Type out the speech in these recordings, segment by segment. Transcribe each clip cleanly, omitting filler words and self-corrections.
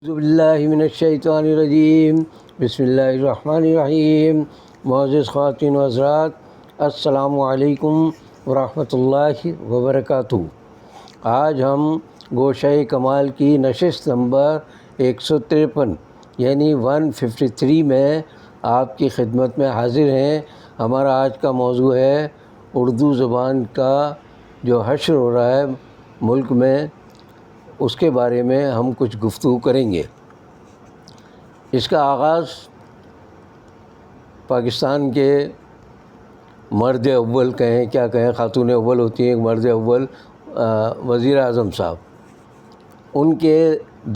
اعوذ باللہ من الشیطان الرجیم بسم اللہ الرحمن الرحیم۔ معزز خواتین و حضرات، السلام علیکم ورحمۃ اللہ وبرکاتہ۔ آج ہم گوشہ کمال کی نشست نمبر 153 یعنی 153 میں آپ کی خدمت میں حاضر ہیں۔ ہمارا آج کا موضوع ہے اردو زبان کا جو حشر ہو رہا ہے ملک میں، اس کے بارے میں ہم کچھ گفتگو کریں گے۔ اس کا آغاز پاکستان کے مرد اول کہیں کیا کہیں، خاتون اول ہوتی ہیں، مرد اول وزیر اعظم صاحب، ان کے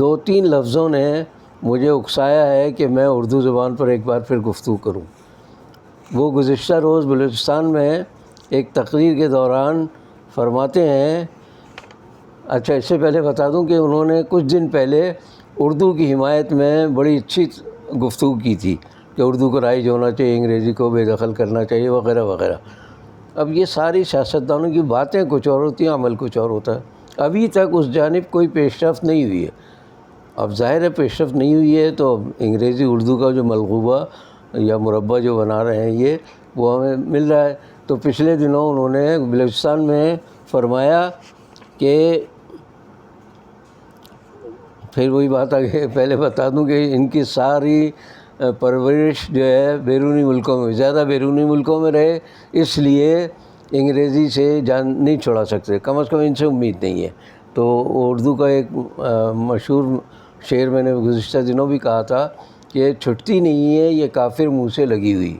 2-3 لفظوں نے مجھے اکسایا ہے کہ میں اردو زبان پر ایک بار پھر گفتگو کروں۔ وہ گزشتہ روز بلوچستان میں ایک تقریر کے دوران فرماتے ہیں، اچھا اس سے پہلے بتا دوں کہ انہوں نے کچھ دن پہلے اردو کی حمایت میں بڑی اچھی گفتگو کی تھی کہ اردو کو رائج ہونا چاہیے، انگریزی کو بے دخل کرنا چاہیے وغیرہ وغیرہ۔ اب یہ ساری سیاستدانوں کی باتیں کچھ اور ہوتی ہیں، عمل کچھ اور ہوتا ہے۔ ابھی تک اس جانب کوئی پیش رفت نہیں ہوئی ہے۔ اب ظاہر ہے پیش رفت نہیں ہوئی ہے تو انگریزی اردو کا جو ملغوبہ یا مربع جو بنا رہے ہیں وہ ہمیں مل رہا ہے۔ تو پچھلے دنوں انہوں نے بلوچستان میں فرمایا کہ پھر وہی بات آگے پہلے بتا دوں کہ ان کی ساری پرورش جو ہے بیرونی ملکوں میں، زیادہ بیرونی ملکوں میں رہے، اس لیے انگریزی سے جان نہیں چھڑا سکتے، کم از کم ان سے امید نہیں ہے۔ تو اردو کا ایک مشہور شعر میں نے گزشتہ دنوں بھی کہا تھا کہ چھٹتی نہیں ہے یہ کافر منہ سے لگی ہوئی۔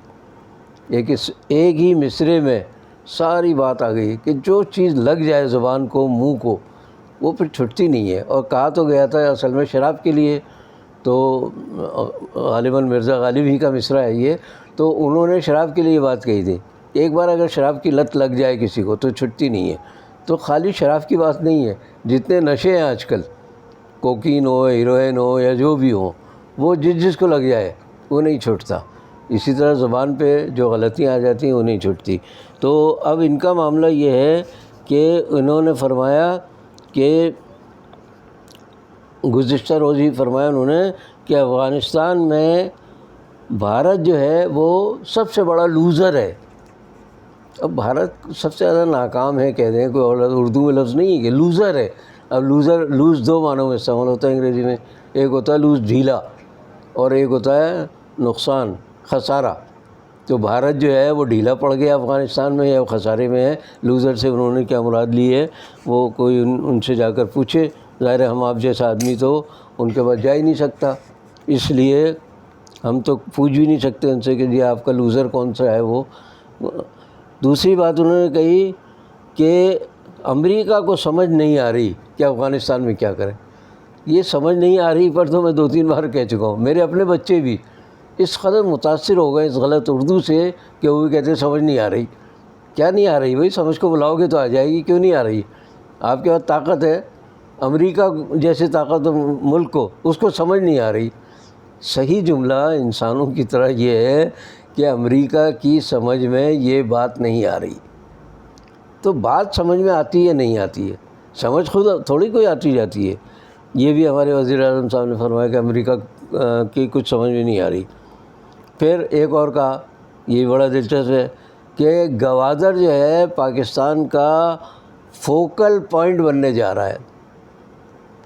ایک ہی مصرعے میں ساری بات آ گئی کہ جو چیز لگ جائے زبان کو، منہ کو، وہ پھر چھٹتی نہیں ہے۔ اور کہا تو گیا تھا اصل میں شراب کے لیے، تو غالباً مرزا غالب ہی کا مصرعہ ہے یہ، تو انہوں نے شراب کے لیے بات کہی تھی، ایک بار اگر شراب کی لت لگ جائے کسی کو تو چھٹتی نہیں ہے۔ تو خالی شراب کی بات نہیں ہے، جتنے نشے ہیں آج کل، کوکین ہو، ہیروئن ہو یا جو بھی ہو، وہ جس کو لگ جائے وہ نہیں چھوٹتا۔ اسی طرح زبان پہ جو غلطیاں آ جاتی ہیں وہ نہیں چھوٹتی۔ تو اب ان کا معاملہ یہ ہے کہ انہوں نے فرمایا کہ گزشتہ روز ہی فرمایا انہوں نے کہ افغانستان میں بھارت جو ہے وہ سب سے بڑا لوزر ہے۔ اب بھارت سب سے زیادہ ناکام ہے کہہ دیں، کوئی اور اردو میں لفظ نہیں ہے کہ لوزر ہے۔ اب لوز 2 معنوں میں استعمال ہوتا ہے انگریزی میں، ایک ہوتا ہے لوز ڈھیلا اور ایک ہوتا ہے نقصان، خسارہ۔ تو بھارت جو ہے وہ ڈھیلا پڑ گیا افغانستان میں یا خسارے میں ہے۔ لوزر سے انہوں نے کیا مراد لی ہے وہ کوئی ان سے جا کر پوچھے، ظاہر ہے ہم آپ جیسا آدمی تو ان کے پاس جا ہی نہیں سکتا، اس لیے ہم تو پوچھ بھی نہیں سکتے ان سے کہ جی آپ کا لوزر کون سا ہے وہ۔ دوسری بات انہوں نے کہی کہ امریکہ کو سمجھ نہیں آ رہی کہ افغانستان میں کیا کریں۔ یہ سمجھ نہیں آ رہی پر تو میں 2-3 بار کہہ چکا ہوں، میرے اپنے بچے بھی اس قدر متاثر ہو گئے اس غلط اردو سے کہ وہ بھی کہتے ہیں سمجھ نہیں آ رہی۔ کیا نہیں آ رہی بھائی؟ سمجھ کو بلاؤ گے تو آ جائے گی، کیوں نہیں آ رہی؟ آپ کے پاس طاقت ہے، امریکہ جیسے طاقت ملک کو، اس کو سمجھ نہیں آ رہی۔ صحیح جملہ انسانوں کی طرح یہ ہے کہ امریکہ کی سمجھ میں یہ بات نہیں آ رہی۔ تو بات سمجھ میں آتی ہے نہیں آتی ہے، سمجھ خود تھوڑی کوئی آتی جاتی ہے۔ یہ بھی ہمارے وزیر اعظم صاحب نے فرمایا کہ امریکہ کی کچھ سمجھ میں نہیں آ رہی۔ پھر ایک اور کہا، یہ بڑا دلچسپ ہے کہ گوادر جو ہے پاکستان کا فوکل پوائنٹ بننے جا رہا ہے۔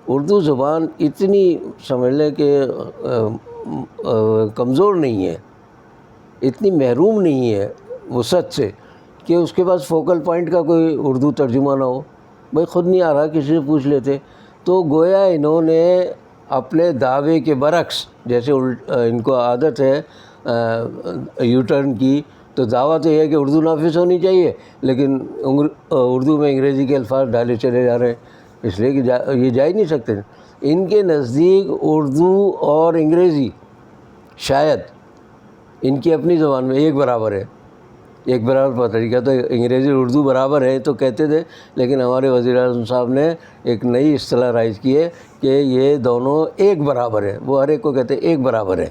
اردو زبان اتنی سمجھ لیں کہ کمزور نہیں ہے، اتنی محروم نہیں ہے وسعت سے کہ اس کے پاس فوکل پوائنٹ کا کوئی اردو ترجمہ نہ ہو۔ بھائی خود نہیں آ رہا، کسی سے پوچھ لیتے۔ تو گویا انہوں نے اپنے دعوے کے برعکس، جیسے ان کو عادت ہے یو ٹرن کی، تو دعویٰ تو یہ ہے کہ اردو نافذ ہونی چاہیے لیکن اردو میں انگریزی کے الفاظ ڈالے چلے جا رہے ہیں، اس لیے کہ یہ جا ہی نہیں سکتے۔ ان کے نزدیک اردو اور انگریزی شاید ان کی اپنی زبان میں ایک برابر ہے، ایک برابر کا طریقہ، تو انگریزی اور اردو برابر ہے تو کہتے تھے، لیکن ہمارے وزیر اعظم صاحب نے ایک نئی اصطلاح رائج کی ہے کہ یہ دونوں ایک برابر ہے، وہ ہر ایک کو کہتے ہیں ایک برابر ہے۔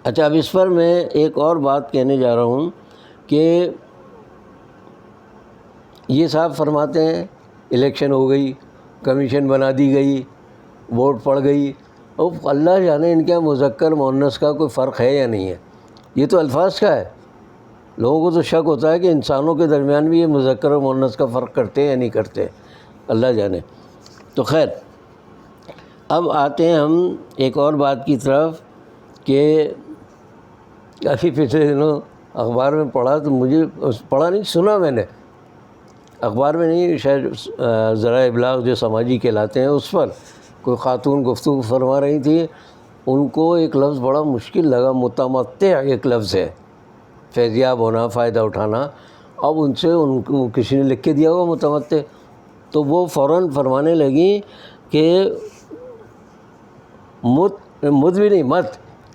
اچھا، اب اس پر میں ایک اور بات کہنے جا رہا ہوں کہ یہ صاحب فرماتے ہیں الیکشن ہو گئی، کمیشن بنا دی گئی، ووٹ پڑ گئی، اور اللہ جانے ان کے مذکر مؤنث کا کوئی فرق ہے یا نہیں ہے، یہ تو الفاظ کا ہے۔ لوگوں کو تو شک ہوتا ہے کہ انسانوں کے درمیان بھی یہ مذکر اور مؤنث کا فرق کرتے ہیں یا نہیں کرتے، اللہ جانے۔ تو خیر، اب آتے ہیں ہم ایک اور بات کی طرف کہ ابھی پچھلے دنوں اخبار میں پڑھا، تو مجھے پڑھا نہیں، سنا میں نے، اخبار میں نہیں، شاید ذرائع ابلاغ جو سماجی کہلاتے ہیں اس پر کوئی خاتون گفتگو فرما رہی تھی، ان کو ایک لفظ بڑا مشکل لگا، متمتع ایک لفظ ہے، فیضیاب ہونا، فائدہ اٹھانا۔ اب ان سے ان کو کسی نے لکھ کے دیا ہوگا متمتع، تو وہ فوراً فرمانے لگیں کہ مت بھی نہیں،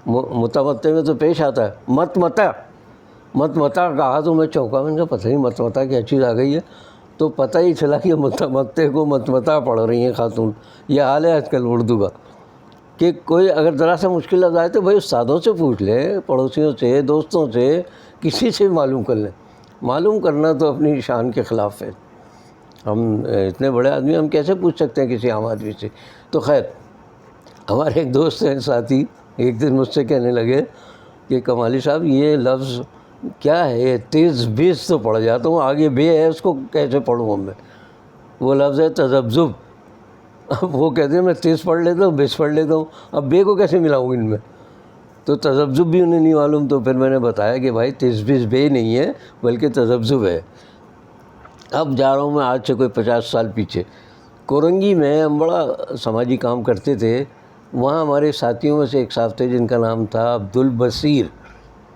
متمتع میں تو پیش آتا ہے، متمتع کہا تو میں چونکا، میں نے کہا پتہ نہیں متمتع کیا چیز آ گئی ہے، تو پتہ ہی چلا کہ متمتع کو متمتع پڑھ رہی ہیں خاتون۔ یہ حال ہے آج کل اردو کا، کہ کوئی اگر ذرا سا مشکل لفظ آئے تو بھائی استادوں سے پوچھ لیں، پڑوسیوں سے، دوستوں سے، کسی سے معلوم کر لیں۔ معلوم کرنا تو اپنی شان کے خلاف ہے، ہم اتنے بڑے آدمی ہم کیسے پوچھ سکتے ہیں کسی عام آدمی سے؟ تو خیر، ہمارے ایک دوست ہیں ساتھی، ایک دن مجھ سے کہنے لگے کہ کمالی صاحب یہ لفظ کیا ہے، تیز بیس تو پڑھ جاتا ہوں، آگے بے ہے اس کو کیسے پڑھوں میں؟ وہ لفظ ہے تذبذب۔ اب وہ کہتے ہیں میں تیز پڑھ لیتا ہوں، بیس پڑھ لیتا ہوں، اب بے کو کیسے ملاؤں ان میں؟ تو تذبذب بھی انہیں نہیں معلوم، تو پھر میں نے بتایا کہ بھائی تیز بیس بے نہیں ہے بلکہ تذبذب ہے۔ اب جا رہا ہوں میں آج سے کوئی 50 سال پیچھے، کورنگی میں ہم بڑا سماجی کام کرتے تھے، وہاں ہمارے ساتھیوں میں سے ایک صاحب تھے جن کا نام تھا عبدالبصیر۔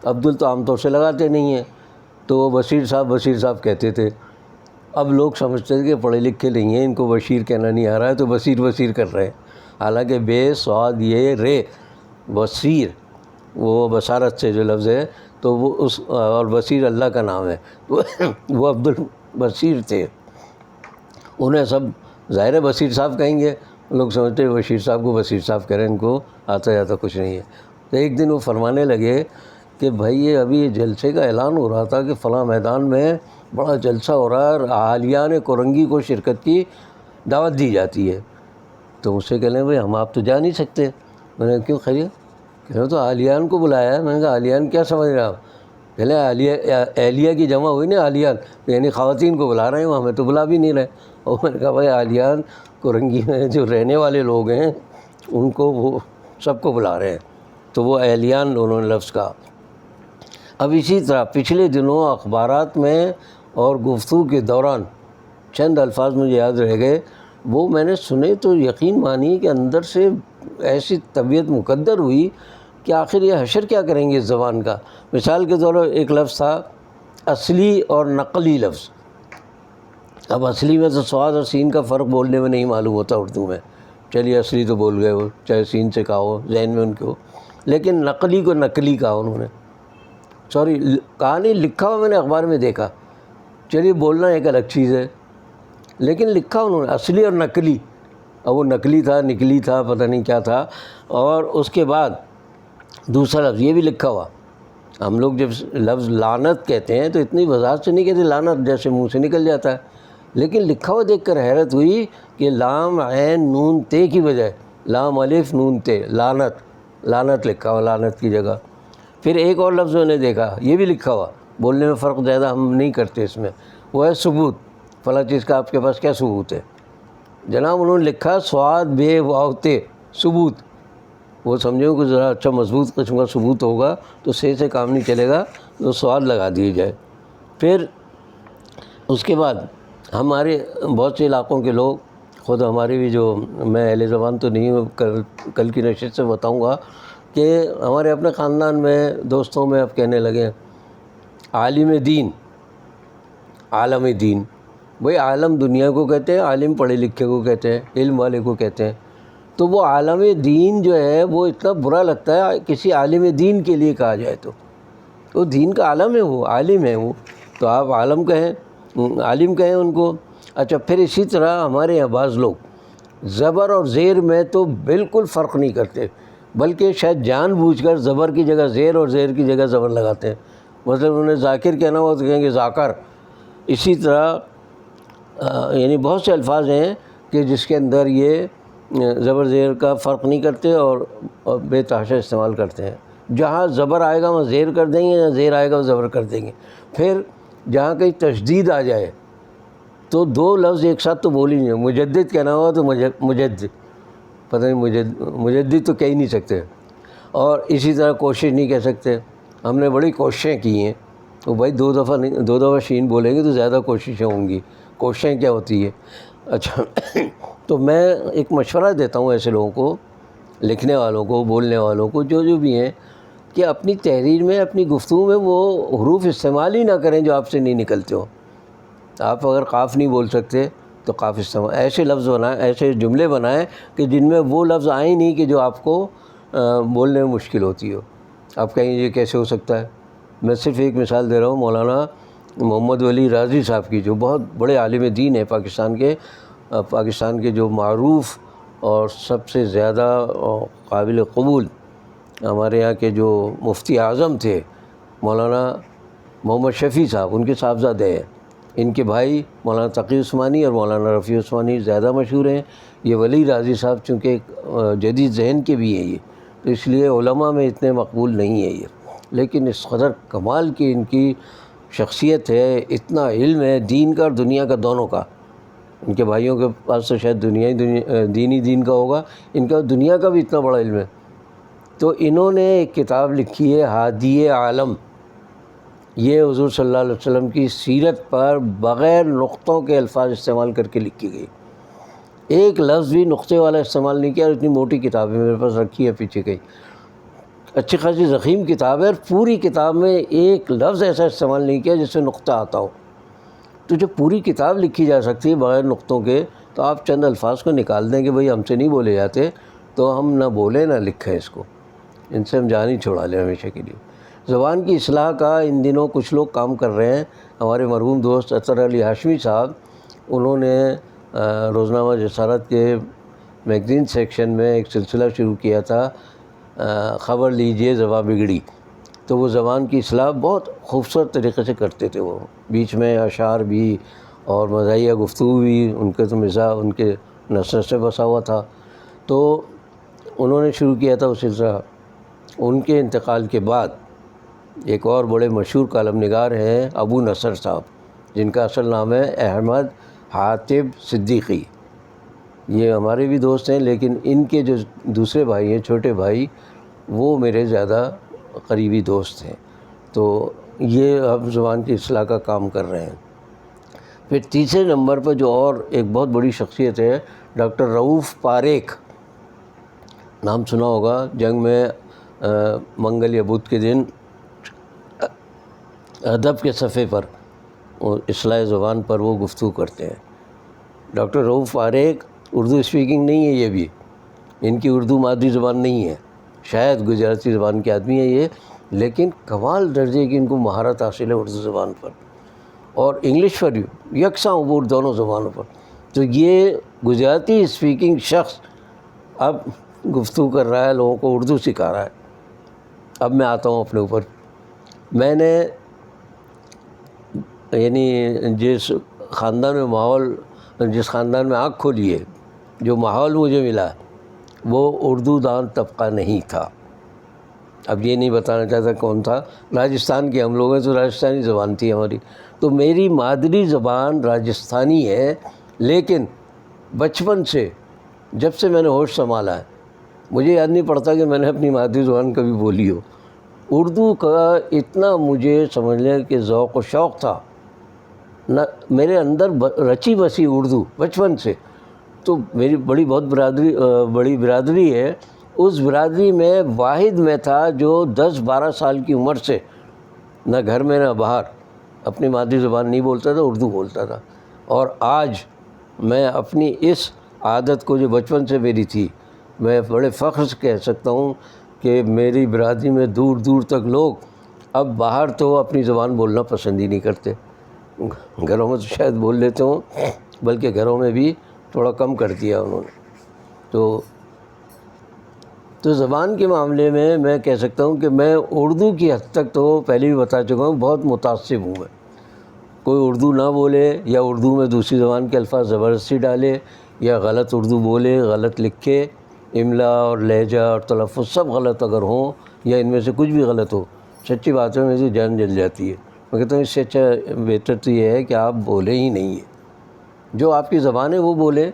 عبدال تو عام طور سے لگاتے نہیں ہیں، تو وہ بصیر صاحب کہتے تھے۔ اب لوگ سمجھتے تھے کہ پڑھے لکھے نہیں ہیں، ان کو بشیر کہنا نہیں آ رہا ہے تو بصیر کر رہے ہیں، حالانکہ بے صاد یہ رے بصیر، وہ بصارت سے جو لفظ ہے، تو وہ اس، اور بصیر اللہ کا نام ہے، وہ عبدالبصیر تھے۔ انہیں سب ظاہر ہے بصیر صاحب کہیں گے، لوگ سمجھتے ہیں بشیر صاحب کو بصیر صاحب کہہ رہے ہیں، ان کو آتا جاتا کچھ نہیں ہے۔ تو ایک دن وہ فرمانے لگے کہ بھائی یہ ابھی جلسے کا اعلان ہو رہا تھا کہ فلاں میدان میں بڑا جلسہ ہو رہا ہے اور اہالیان کورنگی کو شرکت کی دعوت دی جاتی ہے۔ تو مجھ سے کہہ لیں بھائی آپ تو جا نہیں سکتے۔ میں نے کیوں خیریت؟ کہہ رہے تو اہلیان کو بلایا ہے۔ میں نے کہا اہلیان کیا سمجھ رہے آپ؟ کہہ لیں اہلیہ کی جمع ہوئی نا اہلیان، یعنی خواتین کو بلا رہے ہیں، ہمیں تو بلا بھی نہیں رہے۔ اور میں نے کہا بھائی اہلیان کورنگی میں جو رہنے والے لوگ ہیں ان کو وہ سب کو بلا رہے ہیں، تو وہ اہلیان انہوں نے لفظ کہا۔ اب اسی طرح پچھلے دنوں اخبارات میں اور گفتگو کے دوران چند الفاظ مجھے یاد رہ گئے، وہ میں نے سنے تو یقین مانی کہ اندر سے ایسی طبیعت مقدر ہوئی کہ آخر یہ حشر کیا کریں گے اس زبان کا۔ مثال کے طور پر ایک لفظ تھا اصلی اور نقلی لفظ۔ اب اصلی میں تو صاد اور سین کا فرق بولنے میں نہیں معلوم ہوتا اردو میں، چلیے اصلی تو بول گئے وہ، چاہے سین سے کہا ہو، ذہن میں ان کے ہو، لیکن نقلی کو نقلی کہا انہوں نے، سوری کہا نہیں، لکھا ہوا میں نے اخبار میں دیکھا، چلیے بولنا ایک الگ چیز ہے، لیکن لکھا انہوں نے اصلی اور نقلی۔ اب وہ نقلی تھا، نکلی تھا، پتہ نہیں کیا تھا، اور اس کے بعد دوسرا لفظ یہ بھی لکھا ہوا۔ ہم لوگ جب لفظ لعنت کہتے ہیں تو اتنی وضاحت سے نہیں کہتے لعنت، جیسے منہ سے نکل جاتا ہے، لیکن لکھا ہوا دیکھ کر حیرت ہوئی کہ لام عین نون تے کی بجائے لام الف نون تے، لعنت لکھا ہوا لعنت کی جگہ۔ پھر ایک اور لفظ میں نے دیکھا، یہ بھی لکھا ہوا، بولنے میں فرق زیادہ ہم نہیں کرتے اس میں، وہ ہے ثبوت، فلاں چیز کا آپ کے پاس کیا ثبوت ہے؟ جناب انہوں نے لکھا صاد بے واو تے، ثبوت۔ وہ سمجھو کہ ذرا اچھا مضبوط قسم کا ثبوت ہوگا تو سے کام نہیں چلے گا، تو صاد لگا دی جائے۔ پھر اس کے بعد ہمارے بہت سے علاقوں کے لوگ، خود ہمارے بھی جو، میں اہل زبان تو نہیں ہوں، کل کی نشست سے بتاؤں گا کہ ہمارے اپنے خاندان میں، دوستوں میں اب کہنے لگے عالم دین، عالم دین۔ بھئی عالم دنیا کو کہتے ہیں، عالم پڑھے لکھے کو کہتے ہیں، علم والے کو کہتے ہیں۔ تو وہ عالم دین جو ہے وہ اتنا برا لگتا ہے کسی عالم دین کے لیے کہا جائے تو وہ دین کا عالم ہے، وہ عالم ہے، وہ تو آپ عالم کہیں، عالم کہیں ان کو۔ اچھا پھر اسی طرح ہمارے یہاں بعض لوگ زبر اور زیر میں تو بالکل فرق نہیں کرتے، بلکہ شاید جان بوجھ کر زبر کی جگہ زیر اور زیر کی جگہ زبر لگاتے ہیں۔ مثلا انہیں ذاکر کہنا ہو تو کہیں گے ذاکر۔ اسی طرح یعنی بہت سے الفاظ ہیں کہ جس کے اندر یہ زبر زیر کا فرق نہیں کرتے اور بے تحاشا استعمال کرتے ہیں. جہاں زبر آئے گا وہاں زیر کر دیں گے، جہاں زیر آئے گا وہ زبر کر دیں گے. پھر جہاں کہیں تشدید آ جائے تو دو لفظ ایک ساتھ تو بول ہی نہیں. مجدد کہنا ہوا تو مجدد، پتہ نہیں مجدد تو کہہ ہی نہیں سکتے. اور اسی طرح کوشش نہیں کہہ سکتے. ہم نے بڑی کوششیں کی ہیں. تو بھائی دو دفعہ شین بولیں گے تو زیادہ کوششیں ہوں گی. کوششیں کیا ہوتی ہے؟ اچھا تو میں ایک مشورہ دیتا ہوں ایسے لوگوں کو، لکھنے والوں کو، بولنے والوں کو، جو بھی ہیں، کہ اپنی تحریر میں، اپنی گفتگو میں وہ حروف استعمال ہی نہ کریں جو آپ سے نہیں نکلتے ہو. آپ اگر قاف نہیں بول سکتے تو قاف استعمال، ایسے لفظ بنائیں، ایسے جملے بنائیں کہ جن میں وہ لفظ آئیں نہیں کہ جو آپ کو بولنے میں مشکل ہوتی ہو. آپ کہیں یہ کیسے ہو سکتا ہے؟ میں صرف ایک مثال دے رہا ہوں، مولانا محمد ولی رازی صاحب کی، جو بہت بڑے عالم دین ہیں پاکستان کے جو معروف اور سب سے زیادہ قابل قبول ہمارے یہاں کے جو مفتی اعظم تھے مولانا محمد شفیع صاحب، ان کے صاحبزادے ہیں. ان کے بھائی مولانا تقی عثمانی اور مولانا رفیع عثمانی زیادہ مشہور ہیں. یہ ولی رازی صاحب چونکہ جدید ذہن کے بھی ہیں یہ، تو اس لیے علماء میں اتنے مقبول نہیں ہیں یہ، لیکن اس قدر کمال کی ان کی شخصیت ہے، اتنا علم ہے دین کا اور دنیا کا دونوں کا. ان کے بھائیوں کے پاس تو شاید دین کا ہوگا، ان کا دنیا کا بھی اتنا بڑا علم ہے. تو انہوں نے ایک کتاب لکھی ہے ہادی عالم. یہ حضور صلی اللہ علیہ وسلم کی سیرت پر بغیر نقطوں کے الفاظ استعمال کر کے لکھی گئی. ایک لفظ بھی نقطے والا استعمال نہیں کیا. اور اتنی موٹی کتاب ہے، میرے پاس رکھی ہے پیچھے کہیں، اچھی خاصی ضخیم کتاب ہے، اور پوری کتاب میں ایک لفظ ایسا استعمال نہیں کیا جس سے نقطہ آتا ہو. تو جب پوری کتاب لکھی جا سکتی ہے بغیر نقطوں کے، تو آپ چند الفاظ کو نکال دیں کہ بھئی ہم سے نہیں بولے جاتے، تو ہم نہ بولیں نہ لکھیں اس کو، ان سے ہم جان ہی چھڑا لیں ہمیشہ کے لیے. زبان کی اصلاح کا ان دنوں کچھ لوگ کام کر رہے ہیں. ہمارے مرحوم دوست اطہر علی ہاشمی صاحب، انہوں نے روزنامہ جسارت کے میگزین سیکشن میں ایک سلسلہ شروع کیا تھا، خبر لیجئے زبان بگڑی. تو وہ زبان کی اصلاح بہت خوبصورت طریقے سے کرتے تھے. وہ بیچ میں اشعار بھی اور مزاحیہ گفتگو بھی، ان کے تو مزاح ان کے نثر سے بسا ہوا تھا. تو انہوں نے شروع کیا تھا وہ سلسلہ. ان کے انتقال کے بعد ایک اور بڑے مشہور کالم نگار ہیں ابو نصر صاحب، جن کا اصل نام ہے احمد حاتب صدیقی. یہ ہمارے بھی دوست ہیں، لیکن ان کے جو دوسرے بھائی ہیں، چھوٹے بھائی، وہ میرے زیادہ قریبی دوست ہیں. تو یہ اب زبان کی اصلاح کا کام کر رہے ہیں. پھر تیسرے نمبر پر جو اور ایک بہت بڑی شخصیت ہے، ڈاکٹر رؤوف پاریکھ. نام سنا ہوگا. جنگ میں منگل یا بدھ کے دن ادب کے صفحے پر اصلاح زبان پر وہ گفتگو کرتے ہیں. ڈاکٹر رؤوف پاریکھ اردو اسپیکنگ نہیں ہے، یہ بھی ان کی اردو مادری زبان نہیں ہے، شاید گجراتی زبان کے آدمی ہیں یہ، لیکن کمال درجے کی ان کو مہارت حاصل ہے اردو زبان پر اور انگلش پر بھی یکساں عبور دونوں زبانوں پر. تو یہ گجراتی اسپیکنگ شخص اب گفتگو کر رہا ہے، لوگوں کو اردو سکھا رہا ہے. اب میں آتا ہوں اپنے اوپر. میں نے یعنی جس خاندان میں آنکھ کھولی ہے، جو ماحول مجھے ملا وہ اردو دان طبقہ نہیں تھا. اب یہ نہیں بتانا چاہتا کون تھا. راجستھان کے ہم لوگ ہیں تو راجستھانی زبان تھی ہماری. تو میری مادری زبان راجستھانی ہے، لیکن بچپن سے جب سے میں نے ہوش سنبھالا ہے مجھے یاد نہیں پڑتا کہ میں نے اپنی مادری زبان کبھی بولی ہو. اردو کا اتنا مجھے سمجھ لیں کہ ذوق و شوق تھا نہ، میرے اندر رچی بسی اردو بچپن سے. تو میری بڑی برادری ہے. اس برادری میں واحد میں تھا جو 10-12 سال کی عمر سے نہ گھر میں نہ باہر اپنی مادری زبان نہیں بولتا تھا، اردو بولتا تھا. اور آج میں اپنی اس عادت کو جو بچپن سے میری تھی، میں بڑے فخر سے کہہ سکتا ہوں کہ میری برادری میں دور دور تک لوگ اب باہر تو اپنی زبان بولنا پسند ہی نہیں کرتے. گھروں میں تو شاید بول لیتے ہوں، بلکہ گھروں میں بھی تھوڑا کم کر دیا انہوں نے. تو زبان کے معاملے میں کہہ سکتا ہوں کہ میں اردو کی حد تک تو پہلے بھی بتا چکا ہوں بہت متعصب ہوں. میں کوئی اردو نہ بولے یا اردو میں دوسری زبان کے الفاظ زبردستی ڈالے یا غلط اردو بولے، غلط لکھے، املا اور لہجہ اور تلفظ سب غلط اگر ہوں یا ان میں سے کچھ بھی غلط ہو، سچی بات ہے میری جان جل جاتی ہے۔ میں کہتا ہوں اس سے اچھا بہتر تو یہ ہے کہ آپ بولے ہی نہیں ہے، جو آپ کی زبان ہے وہ بولے،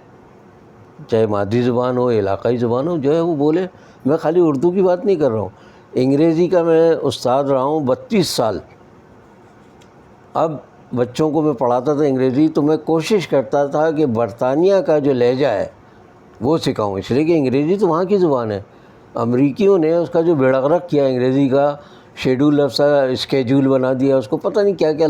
چاہے مادری زبان ہو، علاقائی زبان ہو، جو ہے وہ بولے۔ میں خالی اردو کی بات نہیں کر رہا ہوں، انگریزی کا میں استاد رہا ہوں 32 سال۔ اب بچوں کو میں پڑھاتا تھا انگریزی، تو میں کوشش کرتا تھا کہ برطانیہ کا جو لہجہ ہے وہ سکھاؤں، اس لیے کہ انگریزی تو وہاں کی زبان ہے۔ امریکیوں نے اس کا جو بیڑا غرق کیا انگریزی کا، شیڈول لفظ اسکیجول بنا دیا، اس کو پتہ نہیں کیا کیا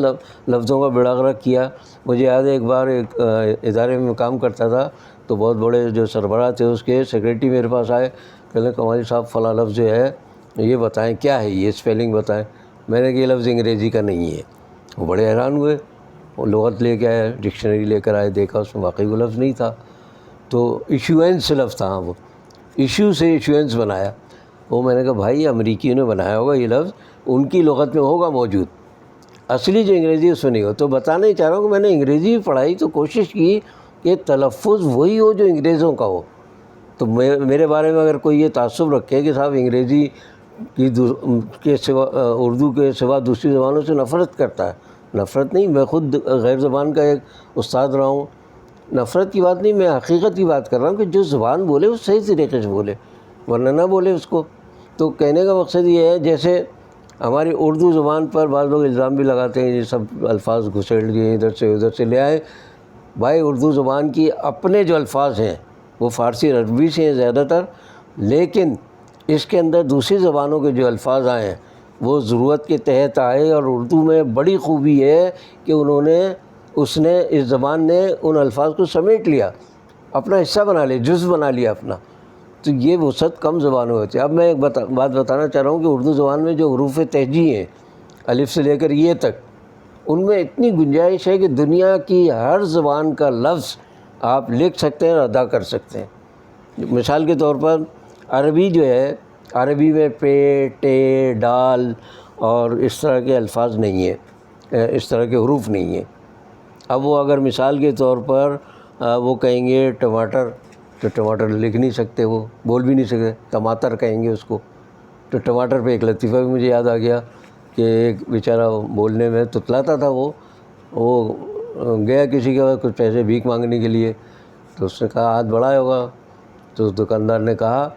لفظوں کا بیڑا غرق کیا۔ مجھے یاد ہے ایک بار ایک ادارے میں کام کرتا تھا، تو بہت بڑے جو سربراہ تھے اس کے سیکریٹری میرے پاس آئے، کہنے کمالی صاحب فلاں لفظ جو ہے یہ بتائیں کیا ہے، یہ اسپیلنگ بتائیں۔ میں نے کہا یہ لفظ انگریزی کا نہیں ہے۔ وہ بڑے حیران ہوئے، وہ لغت لے کے آئے، ڈکشنری لے کر آئے، دیکھا اس میں واقعی وہ لفظ نہیں تھا۔ تو ایشوئنس لفظ تھا، وہ ایشو سے ایشوئنس بنایا۔ وہ میں نے کہا بھائی امریکیوں نے بنایا ہوگا یہ لفظ، ان کی لغت میں ہوگا موجود، اصلی جو انگریزی اس میں نہیں ہو۔ تو بتانا ہی چاہ رہا ہوں کہ میں نے انگریزی پڑھائی تو کوشش کی کہ تلفظ وہی ہو جو انگریزوں کا ہو۔ تو میرے بارے میں اگر کوئی یہ تعصب رکھے کہ صاحب انگریزی کے سوا، اردو کے سوا دوسری زبانوں سے نفرت کرتا ہے، نفرت نہیں، میں خود غیر زبان کا ایک استاد رہا ہوں۔ نفرت کی بات نہیں، میں حقیقت کی بات کر رہا ہوں کہ جو زبان بولے وہ صحیح طریقے سے بولے، ورنہ نہ بولے اس کو۔ تو کہنے کا مقصد یہ ہے، جیسے ہماری اردو زبان پر بعض لوگ الزام بھی لگاتے ہیں یہ سب الفاظ گھسیڑ دیے ادھر سے لے آئے۔ بھائی اردو زبان کی اپنے جو الفاظ ہیں وہ فارسی اور عربی سے ہیں زیادہ تر، لیکن اس کے اندر دوسری زبانوں کے جو الفاظ آئے ہیں وہ ضرورت کے تحت آئے، اور اردو میں بڑی خوبی ہے کہ اس زبان نے ان الفاظ کو سمیٹ لیا، اپنا حصہ بنا لیا، جزو بنا لیا اپنا۔ تو یہ وسعت کم زبانوں ہوتی ہے۔ اب میں ایک بات بتانا چاہ رہا ہوں کہ اردو زبان میں جو حروف تہجی ہیں الف سے لے کر یہ تک، ان میں اتنی گنجائش ہے کہ دنیا کی ہر زبان کا لفظ آپ لکھ سکتے ہیں اور ادا کر سکتے ہیں۔ مثال کے طور پر عربی جو ہے، عربی میں پے، ٹے، ڈال اور اس طرح کے الفاظ نہیں ہیں، اس طرح کے حروف نہیں ہیں۔ اب وہ اگر مثال کے طور پر وہ کہیں گے ٹماٹر، تو ٹماٹر لکھ نہیں سکتے، وہ بول بھی نہیں سکتے، ٹماٹر کہیں گے اس کو۔ تو ٹماٹر پہ ایک لطیفہ بھی مجھے یاد آ گیا کہ ایک بیچارہ بولنے میں تتلاتا تھا، وہ گیا کسی کے پاس کچھ پیسے بھیک مانگنے کے لیے، تو اس نے کہا ہاتھ بڑھایا ہوگا، تو دکاندار نے کہا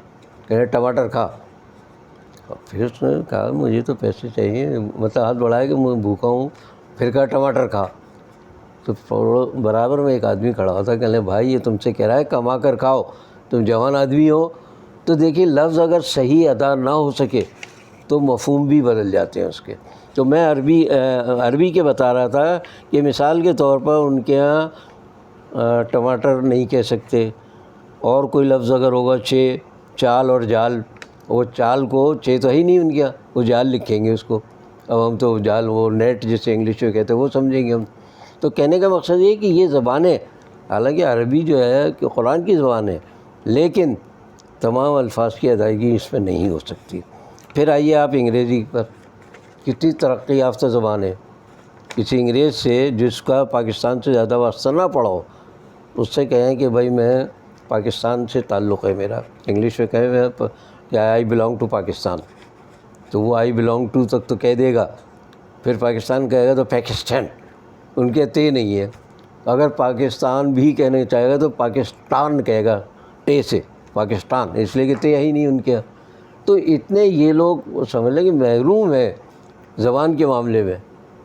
کہ ٹماٹر کھا۔ پھر اس نے کہا مجھے تو پیسے چاہیے، مطلب ہاتھ بڑھایا کہ میں بھوکا ہوں، پھر کہا ٹماٹر کھا۔ تو برابر میں ایک آدمی کھڑا ہوا تھا، کہنے بھائی یہ تم سے کہہ رہا ہے کما کر کھاؤ، تم جوان آدمی ہو۔ تو دیکھیے لفظ اگر صحیح ادا نہ ہو سکے تو مفہوم بھی بدل جاتے ہیں اس کے۔ تو میں عربی کے بتا رہا تھا کہ مثال کے طور پر ان کے ہاں ٹماٹر نہیں کہہ سکتے، اور کوئی لفظ اگر ہوگا چال اور جال، وہ چال کو تو ہی نہیں ان کے یہاں، وہ جال لکھیں گے اس کو۔ اب ہم تو جال، وہ نیٹ جسے انگلش میں کہتے ہیں، وہ سمجھیں گے ہم۔ تو کہنے کا مقصد یہ کہ یہ زبانیں، حالانکہ عربی جو ہے کہ قرآن کی زبان ہے، لیکن تمام الفاظ کی ادائیگی اس میں نہیں ہو سکتی۔ پھر آئیے آپ انگریزی پر، کتنی ترقی یافتہ زبان ہے۔ کسی انگریز سے جس کا پاکستان سے زیادہ واسطہ نہ پڑا ہو، اس سے کہیں کہ بھائی میں پاکستان سے تعلق ہے میرا، انگلش میں کہیں کہ آئی بلانگ ٹو پاکستان، تو وہ آئی بلانگ ٹو تک تو کہہ دے گا، پھر پاکستان کہے گا تو پاکستان، ان کے تے نہیں ہے۔ اگر پاکستان بھی کہنے چاہے گا تو پاکستان کہے گا، ٹے سے، پاکستان، اس لیے کہ تے ہی نہیں ان کے۔ تو اتنے یہ لوگ سمجھ لیں کہ محروم ہے زبان کے معاملے میں۔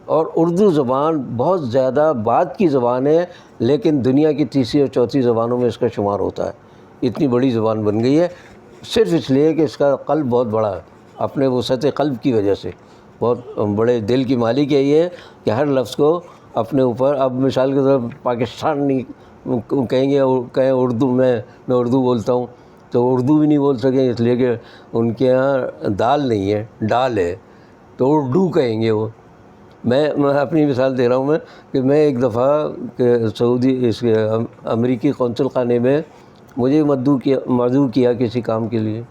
اور اردو زبان بہت زیادہ بعد کی زبان ہے، لیکن دنیا کی تیسری اور چوتھی زبانوں میں اس کا شمار ہوتا ہے۔ اتنی بڑی زبان بن گئی ہے صرف اس لیے کہ اس کا قلب بہت بڑا ہے، اپنے وسعت قلب کی وجہ سے بہت بڑے دل کی مالک ہے یہ، کہ ہر لفظ کو اپنے اوپر، اب مثال کے طور پر پاکستان نہیں کہیں گے، کہیں اردو، میں اردو بولتا ہوں تو اردو بھی نہیں بول سکیں، اس لیے کہ ان کے ہاں دال نہیں ہے، ڈال ہے، تو اردو کہیں گے وہ۔ میں اپنی مثال دے رہا ہوں کہ میں ایک دفعہ کہ امریکی قونصل خانے میں مجھے مدعو کیا کسی کام کے لیے،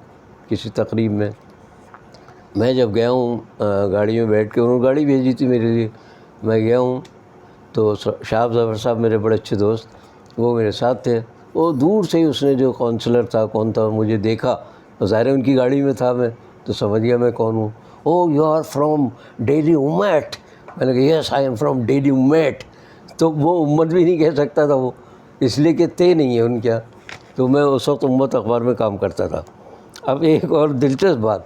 کسی تقریب میں۔ میں جب گیا ہوں گاڑی میں بیٹھ کے، انہوں نے گاڑی بھیجی تھی میرے لیے، میں گیا ہوں تو شاہ ظفر صاحب میرے بڑے اچھے دوست، وہ میرے ساتھ تھے۔ وہ دور سے ہی اس نے جو کونسلر تھا کون تھا مجھے دیکھا، ظاہر ہے ان کی گاڑی میں تھا میں، تو سمجھ گیا میں کون ہوں. او یو آر فرام ڈیلی امیٹ. میں نے کہا یس آئی ایم فرام ڈیلی امیٹ. تو وہ امت بھی نہیں کہہ سکتا تھا وہ، اس لیے کہ تے نہیں ہے ان کیا. تو میں اس وقت امت اخبار میں کام کرتا تھا. اب ایک اور دلچسپ بات،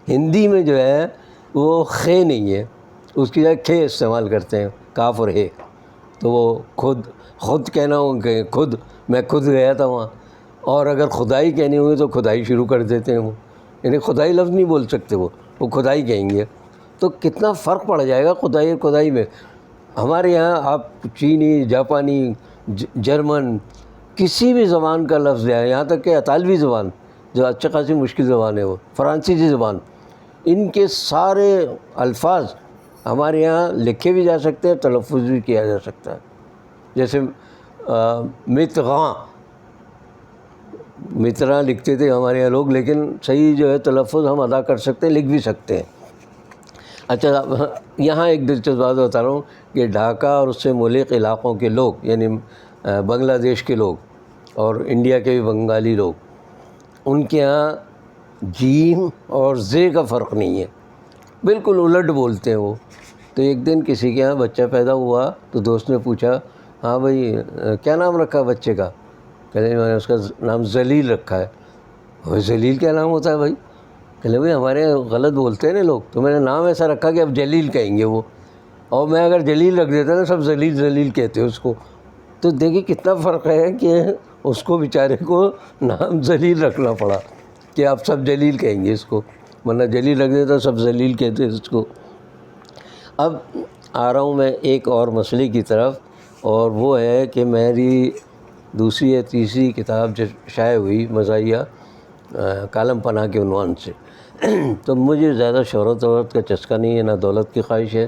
ہندی میں جو ہے وہ خے نہیں ہے، اس کی جگہ کھے استعمال کرتے ہیں، کاف اور ہے. تو وہ خود کہنا ہو کہ خود، میں خود گیا تھا وہاں. اور اگر خدائی کہنی ہوئی تو کھدائی شروع کر دیتے ہیں وہ، یعنی خدائی لفظ نہیں بول سکتے وہ کھدائی کہیں گے. تو کتنا فرق پڑ جائے گا خدائی اور کھدائی میں. ہمارے یہاں آپ چینی، جاپانی، جرمن، کسی بھی زبان کا لفظ ہے، یہاں تک کہ اطالوی زبان جو اچھا خاصی مشکل زبان ہے، وہ فرانسیسی زبان، ان کے سارے الفاظ ہمارے یہاں لکھے بھی جا سکتے ہیں، تلفظ بھی کیا جا سکتا ہے. جیسے متغاں، مترا لکھتے تھے ہمارے یہاں لوگ، لیکن صحیح جو ہے تلفظ ہم ادا کر سکتے ہیں، لکھ بھی سکتے ہیں. اچھا یہاں ایک دلچسپ بات بتا رہا ہوں کہ ڈھاکہ اور اس سے ملک علاقوں کے لوگ، یعنی بنگلہ دیش کے لوگ اور انڈیا کے بھی بنگالی لوگ، ان کے ہاں جیم اور زے کا فرق نہیں ہے، بالکل الٹ بولتے ہیں وہ. تو ایک دن کسی کے ہاں بچہ پیدا ہوا تو دوست نے پوچھا ہاں بھائی کیا نام رکھا بچے کا؟ کہتے میں نے اس کا نام ذلیل رکھا ہے. بھائی ذلیل کیا نام ہوتا ہے بھائی؟ کہتے بھائی ہمارے غلط بولتے ہیں نا لوگ، تو میں نے نام ایسا رکھا کہ اب جلیل کہیں گے وہ، اور میں اگر جلیل رکھ دیتا نا سب ذلیل ذلیل کہتے اس کو. تو دیکھیے کتنا فرق ہے کہ اس کو بیچارے کو نام ذلیل رکھنا پڑا کہ آپ سب جلیل کہیں گے اس کو، ورنہ جلیل رکھ دیتا سب ذلیل کہتے اس کو. اب آ رہا ہوں میں ایک اور مسئلے کی طرف، اور وہ ہے کہ میری دوسری یا تیسری کتاب جو شائع ہوئی مزاحیہ کالم پناہ کے عنوان سے، تو مجھے زیادہ شہرت کا چسکا نہیں ہے، نہ دولت کی خواہش ہے.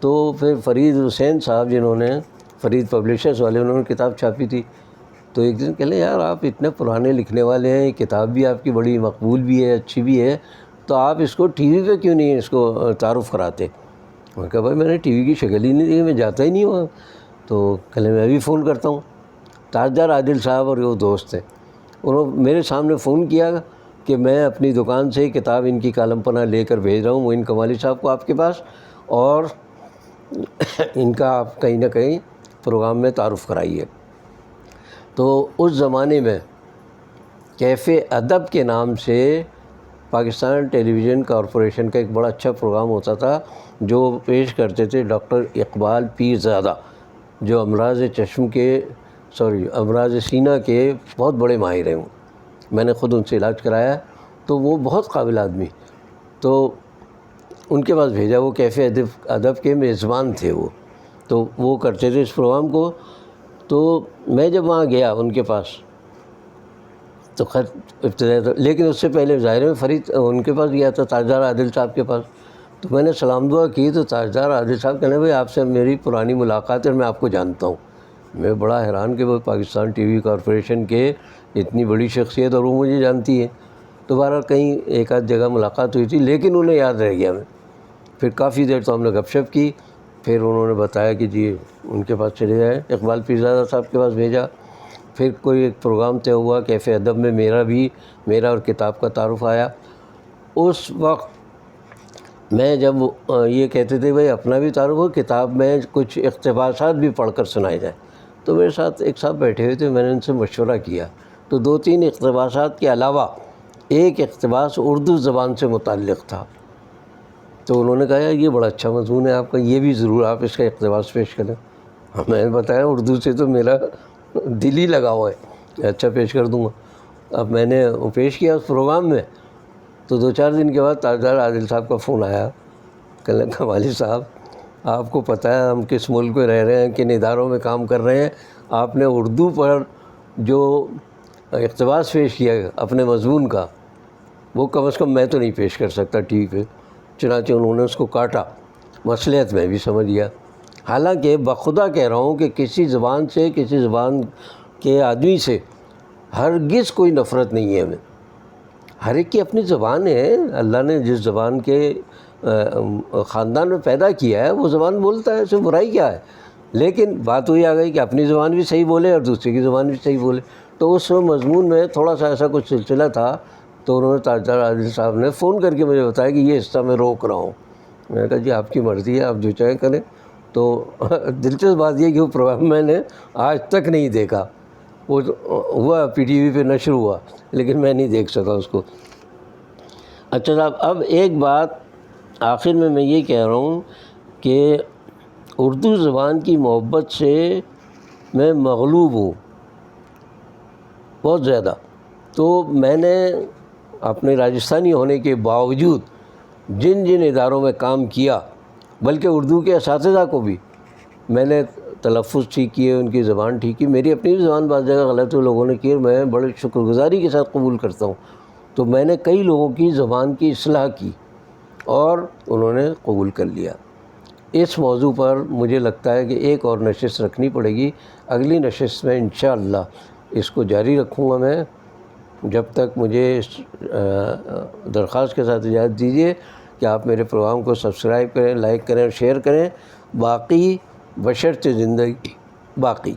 تو پھر فرید حسین صاحب جنہوں نے فرید پبلیشرز والے، انہوں نے کتاب چھاپی تھی. تو ایک دن کہلے یار آپ اتنے پرانے لکھنے والے ہیں، کتاب بھی آپ کی بڑی مقبول بھی ہے، اچھی بھی ہے، تو آپ اس کو ٹی وی پہ کیوں نہیں اس کو تعارف کراتے؟ میں کہا بھائی میں نے ٹی وی کی شکل ہی نہیں دیکھی، میں جاتا ہی نہیں ہوں. تو کہلے میں ابھی فون کرتا ہوں. تاجدار عادل صاحب اور وہ دوست ہیں، انہوں میرے سامنے فون کیا کہ میں اپنی دکان سے کتاب ان کی کالم پناہ لے کر بھیج رہا ہوں معین کمالی صاحب کو آپ کے پاس، اور ان کا آپ کہیں نہ کہیں پروگرام میں تعارف کرائیے. تو اس زمانے میں کیف ادب کے نام سے پاکستان ٹیلی ویژن کارپوریشن کا ایک بڑا اچھا پروگرام ہوتا تھا، جو پیش کرتے تھے ڈاکٹر اقبال پیرزادہ، جو امراض سینہ کے بہت بڑے ماہر ہیں. میں نے خود ان سے علاج کرایا، تو وہ بہت قابل آدمی. تو ان کے پاس بھیجا، وہ کیف ادب کے میزبان تھے وہ، تو وہ کرتے تھے اس پروگرام کو. تو میں جب وہاں گیا ان کے پاس تو خیر ابتدا، لیکن اس سے پہلے ظاہر میں فرید ان کے پاس گیا تھا، تاجدار عادل صاحب کے پاس. تو میں نے سلام دعا کی تو تاجدار عادل صاحب کہنے بھائی آپ سے میری پرانی ملاقات ہے اور میں آپ کو جانتا ہوں. میں بڑا حیران کہ وہ پاکستان ٹی وی کارپوریشن کے اتنی بڑی شخصیت اور وہ مجھے جانتی ہے. تو بہرحال کہیں ایک آدھ جگہ ملاقات ہوئی تھی، لیکن انہیں یاد رہ گیا میں. پھر کافی دیر تو ہم نے گپ شپ کی، پھر انہوں نے بتایا کہ جی ان کے پاس چلے جائیں، اقبال پیرزادہ صاحب کے پاس بھیجا. پھر کوئی ایک پروگرام طے ہوا کیف ادب میں، میرا اور کتاب کا تعارف آیا. اس وقت میں جب یہ کہتے تھے بھائی اپنا بھی تعارف ہو، کتاب میں کچھ اقتباسات بھی پڑھ کر سنائے جائیں، تو میرے ساتھ ایک صاحب بیٹھے ہوئے تھے، میں نے ان سے مشورہ کیا. تو 2-3 اقتباسات کے علاوہ ایک اقتباس اردو زبان سے متعلق تھا. تو انہوں نے کہا یار یہ بڑا اچھا مضمون ہے آپ کا، یہ بھی ضرور آپ اس کا اقتباس پیش کریں. میں نے بتایا اردو سے تو میرا دل ہی لگا ہوا ہے، اچھا پیش کر دوں گا. اب میں نے وہ پیش کیا اس پروگرام میں. تو 2-4 دن کے بعد تاجدار عادل صاحب کا فون آیا، کہنے کمالی صاحب آپ کو پتہ ہے ہم کس ملک میں رہ رہے ہیں، کن اداروں میں کام کر رہے ہیں، آپ نے اردو پر جو اقتباس پیش کیا اپنے مضمون کا، وہ کم از کم میں تو نہیں پیش کر سکتا ٹی وی پہ. چنانچہ انہوں نے اس کو کاٹا. مصلحت میں بھی سمجھ گیا. حالانکہ بخدا کہہ رہا ہوں کہ کسی زبان سے، کسی زبان کے آدمی سے ہرگز کوئی نفرت نہیں ہے ہمیں. ہر ایک کی اپنی زبان ہے، اللہ نے جس زبان کے خاندان میں پیدا کیا ہے وہ زبان بولتا ہے، اس میں برائی کیا ہے. لیکن بات وہی آ گئی کہ اپنی زبان بھی صحیح بولے اور دوسرے کی زبان بھی صحیح بولے. تو اس مضمون میں تھوڑا سا ایسا کچھ سلسلہ تھا، تو انہوں نے تاجدار عادل صاحب نے فون کر کے مجھے بتایا کہ یہ حصہ میں روک رہا ہوں۔ میں نے کہا جی آپ کی مرضی ہے، آپ جو چاہیں کریں۔ تو دلچسپ بات یہ کہ وہ پروگرام میں نے آج تک نہیں دیکھا، وہ ہوا پی ٹی وی پہ نشر ہوا لیکن میں نہیں دیکھ سکا اس کو۔ اچھا صاحب، اب ایک بات آخر میں یہ کہہ رہا ہوں کہ اردو زبان کی محبت سے میں مغلوب ہوں بہت زیادہ۔ تو میں نے اپنے راجستھانی ہونے کے باوجود جن جن اداروں میں کام کیا، بلکہ اردو کے اساتذہ کو بھی میں نے تلفظ ٹھیک کیے، ان کی زبان ٹھیک کی۔ میری اپنی بھی زبان بعض جگہ غلط لوگوں نے کی، میں بڑے شکر گزاری کے ساتھ قبول کرتا ہوں۔ تو میں نے کئی لوگوں کی زبان کی اصلاح کی اور انہوں نے قبول کر لیا۔ اس موضوع پر مجھے لگتا ہے کہ ایک اور نشست رکھنی پڑے گی۔ اگلی نشست میں انشاءاللہ اس کو جاری رکھوں گا میں، جب تک مجھے درخواست کے ساتھ اجازت دیجیے کہ آپ میرے پروگرام کو سبسکرائب کریں، لائک کریں اور شیئر کریں۔ باقی بشرط زندگی باقی۔